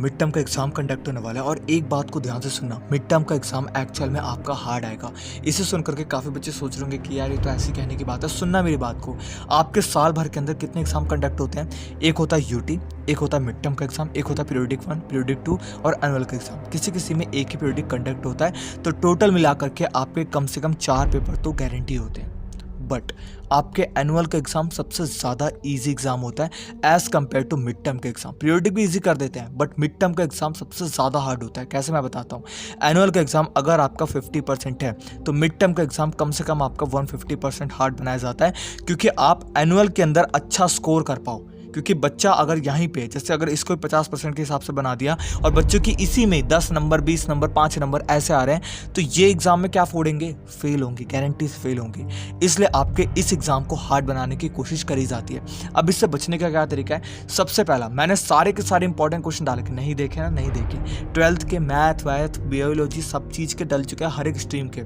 Mid term का exam conduct होने वाला है और एक बात को ध्यान से सुनना, मिड टर्म का एग्जाम एक्चुअल में आपका हार्ड आएगा। इसे सुन करके काफ़ी बच्चे सोच रहे होंगे कि यार ये तो ऐसी कहने की बात है। सुनना मेरी बात को, आपके साल भर के अंदर कितने एग्जाम कंडक्ट होते हैं? एक होता है यूटी, एक होता है मिड टर्म का एग्जाम, एक होता है पीरियोडिक 1, पीरियोडिक 2 और एनुअल का एग्जाम। किसी किसी में एक ही पीरियोडिक कंडक्ट होता है। तो टोटल मिला करके आपके कम से कम 4 पेपर तो गारंटी होते हैं। बट आपके एनुअल का एग्जाम सबसे ज़्यादा इजी एग्जाम होता है as compare to mid term के एग्जाम। पीरियोडिक भी इजी कर देते हैं बट मिड टर्म का एग्जाम सबसे ज़्यादा हार्ड होता है। कैसे, मैं बताता हूँ। एनुअल का एग्जाम अगर आपका 50% है तो मिड टर्म का एग्जाम कम से कम आपका 150% हार्ड बनाया जाता है, क्योंकि आप एनुअल के अंदर अच्छा स्कोर कर पाओ। क्योंकि बच्चा अगर यहीं पे, जैसे अगर इसको 50% के हिसाब से बना दिया और बच्चों की इसी में 10 नंबर, 20 नंबर, 5 नंबर ऐसे आ रहे हैं, तो ये एग्जाम में क्या फोड़ेंगे? फेल होंगे, गारंटी से फेल होंगे। इसलिए आपके इस एग्जाम को हार्ड बनाने की कोशिश करी जाती है। अब इससे बचने का क्या तरीका है? सबसे पहला, मैंने सारे के सारे इंपॉर्टेंट क्वेश्चन डाले के, नहीं देखे ना, नहीं देखे। 12th के मैथ वैथ बायोलॉजी सब चीज़ के डल चुके हैं, हर एक स्ट्रीम के,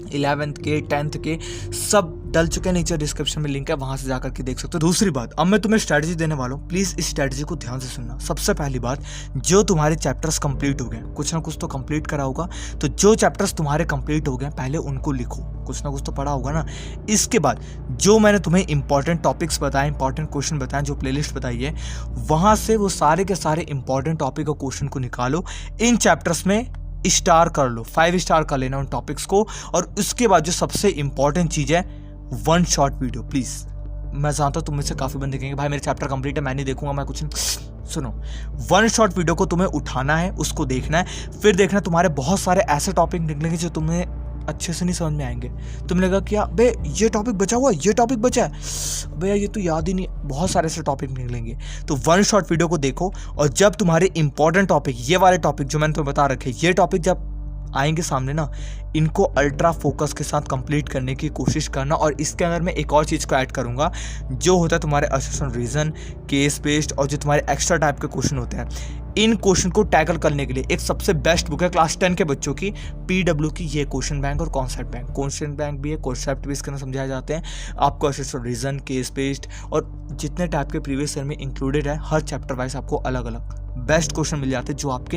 11th के 10th के सब डल चुके हैं। नीचे डिस्क्रिप्शन में लिंक है, वहां से जाकर के देख सकते हो। दूसरी बात, अब मैं तुम्हें स्ट्रेटजी देने वाला हूँ, प्लीज इस स्ट्रेटजी को ध्यान से सुनना। सबसे पहली बात, जो तुम्हारे चैप्टर्स कंप्लीट हो गए, कुछ ना कुछ तो कंप्लीट करा होगा, तो जो चैप्टर्स तुम्हारे कंप्लीट हो गए पहले उनको लिखो, कुछ ना कुछ तो पढ़ा होगा ना। इसके बाद जो मैंने तुम्हें इंपॉर्टेंट टॉपिक्स बताए, इंपॉर्टेंट क्वेश्चन बताए, जो प्लेलिस्ट बताई है, वहां से वो सारे के सारे इंपॉर्टेंट टॉपिक और क्वेश्चन को निकालो, इन चैप्टर्स में स्टार कर लो, 5 स्टार कर लेना उन टॉपिक्स को। और उसके बाद जो सबसे इंपॉर्टेंट चीज है, 1 शॉर्ट वीडियो प्लीज। मैं जानता हूं तुम में से काफी बंदे कहेंगे भाई मेरे चैप्टर कंप्लीट है, मैं नहीं देखूंगा, मैं कुछ नहीं। सुनो, 1 शॉर्ट वीडियो को तुम्हें उठाना है, उसको देखना है, फिर देखना तुम्हारे बहुत सारे ऐसे टॉपिक निकलेंगे जो तुम्हें अच्छे से नहीं समझ में आएंगे। तुम्हें लगा कि यार बे ये टॉपिक बचा हुआ है, ये टॉपिक बचा है, भैया ये तो याद ही नहीं। बहुत सारे ऐसे टॉपिक निकलेंगे, तो 1 शॉर्ट वीडियो को देखो। और जब तुम्हारे इंपॉर्टेंट टॉपिक, ये वाले टॉपिक जो मैंने तुम्हें बता रखे, ये टॉपिक जब आएंगे सामने ना, इनको अल्ट्रा फोकस के साथ कंप्लीट करने की कोशिश करना। और इसके अंदर मैं एक और चीज़ को ऐड करूंगा, जो होता है तुम्हारे असेसमेंट रीजन, केस बेस्ड और जो तुम्हारे एक्स्ट्रा टाइप के क्वेश्चन होते हैं, इन क्वेश्चन को टैकल करने के लिए एक सबसे बेस्ट बुक है क्लास 10 के बच्चों की, PW की, ये क्वेश्चन बैंक और कॉन्सेप्ट बैंक। क्वेश्चन बैंक भी है, कॉन्सेप्ट भी इसके अंदर समझाए जाते हैं आपको, असेसमेंट रीजन, केस बेस्ड और जितने टाइप के प्रीवियस ईयर में इंक्लूडेड है, हर चैप्टर वाइज आपको अलग अलग बेस्ट क्वेश्चन मिल जाते हैं जो आपके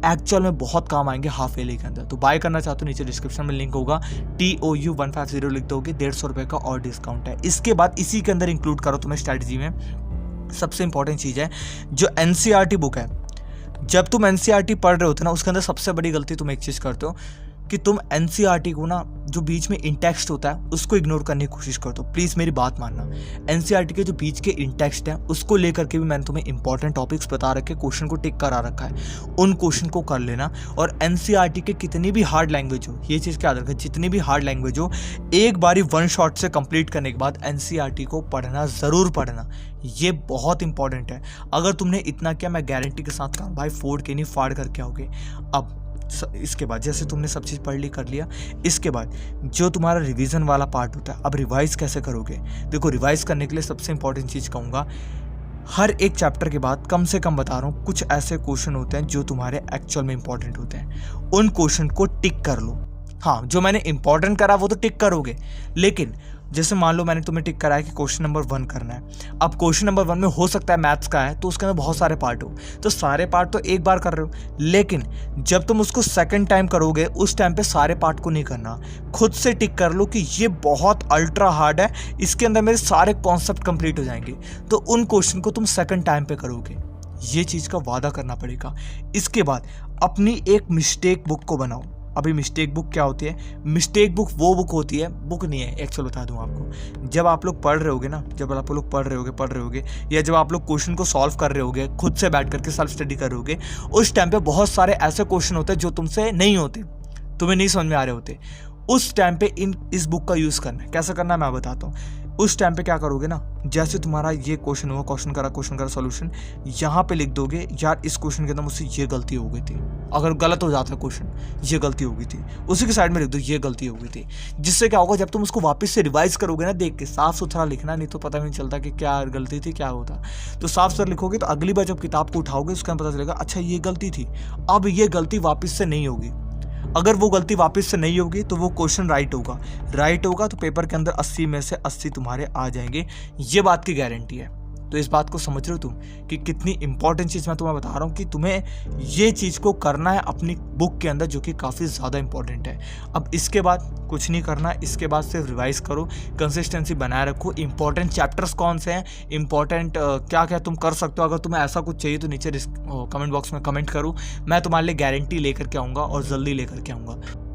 एक्चुअल में बहुत काम आएंगे हाफ ईयरली के अंदर। तो बाय करना चाहते हो, नीचे डिस्क्रिप्शन में लिंक होगा, TOU 150 लिख दोगे, 150 रुपये का और डिस्काउंट है। इसके बाद इसी के अंदर इंक्लूड करो तुम्हें स्ट्रैटेजी में सबसे इंपॉर्टेंट चीज़ है, जो NCERT बुक है। जब तुम NCERT पढ़ रहे होते ना, उसके अंदर सबसे बड़ी गलती तुम एक चीज़ करते हो कि तुम NCERT को ना, जो बीच में इंटेक्स्ट होता है उसको इग्नोर करने की कोशिश करते हो। प्लीज़ मेरी बात मानना, NCERT के जो बीच के इंटेक्स्ट हैं उसको लेकर के भी मैंने तुम्हें इंपॉर्टेंट टॉपिक्स बता रखे, क्वेश्चन को टिक करा रखा है, उन क्वेश्चन को कर लेना। और NCERT के कितनी भी हार्ड लैंग्वेज हो, ये चीज़ क्या याद रखा, जितनी भी हार्ड लैंग्वेज हो, एक बारी 1 शॉट से कंप्लीट करने के बाद NCERT को पढ़ना, ज़रूर पढ़ना, ये बहुत इंपॉर्टेंट है। अगर तुमने इतना किया, मैं गारंटी के साथ कहूँ भाई, फोड़ के नहीं फाड़ करके आओगे। अब इसके बाद जैसे तुमने सब चीज़ पढ़ ली, कर लिया, इसके बाद जो तुम्हारा रिवीजन वाला पार्ट होता है, अब रिवाइज कैसे करोगे? देखो, रिवाइज करने के लिए सबसे इंपॉर्टेंट चीज़ कहूँगा, हर एक चैप्टर के बाद कम से कम बता रहा हूँ, कुछ ऐसे क्वेश्चन होते हैं जो तुम्हारे एक्चुअल में इंपॉर्टेंट होते हैं, उन क्वेश्चन को टिक कर लो। हाँ, जो मैंने इंपॉर्टेंट करा वो तो टिक करोगे, लेकिन जैसे मान लो मैंने तुम्हें टिक कराया कि क्वेश्चन नंबर 1 करना है। अब क्वेश्चन नंबर 1 में हो सकता है मैथ्स का है, तो उसके अंदर बहुत सारे पार्ट हो, तो सारे पार्ट तो एक बार कर रहे हो, लेकिन जब तुम उसको सेकंड टाइम करोगे, उस टाइम पे सारे पार्ट को नहीं करना, खुद से टिक कर लो कि ये बहुत अल्ट्रा हार्ड है, इसके अंदर मेरे सारे कॉन्सेप्ट कंप्लीट हो जाएंगे, तो उन क्वेश्चन को तुम सेकंड टाइम पे करोगे। ये चीज़ का वादा करना पड़ेगा। इसके बाद अपनी एक मिस्टेक बुक को बनाओ। अभी मिस्टेक बुक क्या होती है? मिस्टेक बुक वो बुक होती है, बुक नहीं है, एक्चुअल बता दूं आपको, जब आप लोग पढ़ रहे होगे ना, जब आप लोग पढ़ रहे होगे या जब आप लोग क्वेश्चन को सॉल्व कर रहे होगे, खुद से बैठ करके सेल्फ स्टडी कर रहे होगे, उस टाइम पे बहुत सारे ऐसे क्वेश्चन होते हैं जो तुमसे नहीं होते, तुम्हें नहीं समझ में आ रहे होते। उस टाइम पे इस बुक का यूज़ करना है। कैसे करना है मैं बताता हूँ। उस टाइम पे क्या करोगे ना, जैसे तुम्हारा ये क्वेश्चन हुआ, क्वेश्चन करा सॉल्यूशन, यहाँ पे लिख दोगे यार इस क्वेश्चन के अंदर मुझसे ये गलती हो गई थी। अगर गलत हो जाता है क्वेश्चन, ये गलती हो गई थी, उसी के साइड में लिख दो ये गलती हो गई थी। जिससे क्या होगा, जब तुम उसको वापस से रिवाइज करोगे ना, देख के साफ सुथरा लिखना, नहीं तो पता नहीं चलता कि क्या गलती थी, क्या होता। तो साफ सुथरा लिखोगे तो अगली बार जब किताब को उठाओगे उसका पता चलेगा अच्छा ये गलती थी, अब ये गलती वापस से नहीं होगी। अगर वो गलती वापस से नहीं होगी तो वो क्वेश्चन राइट होगा तो पेपर के अंदर 80 में से 80 तुम्हारे आ जाएंगे, ये बात की गारंटी है। तो इस बात को समझ रहे हो तुम कि कितनी इंपॉर्टेंट चीज़ मैं तुम्हें बता रहा हूँ कि तुम्हें ये चीज़ को करना है अपनी बुक के अंदर, जो कि काफ़ी ज़्यादा इंपॉर्टेंट है। अब इसके बाद कुछ नहीं करना, इसके बाद सिर्फ रिवाइज करो, कंसिस्टेंसी बनाए रखो। इंपॉर्टेंट चैप्टर्स कौन से हैं, इंपॉर्टेंट क्या क्या तुम कर सकते हो, अगर तुम्हें ऐसा कुछ चाहिए तो नीचे कमेंट बॉक्स में कमेंट करो, मैं तुम्हारे लिए गारंटी लेकर के आऊँगा और जल्दी लेकर के आऊँगा।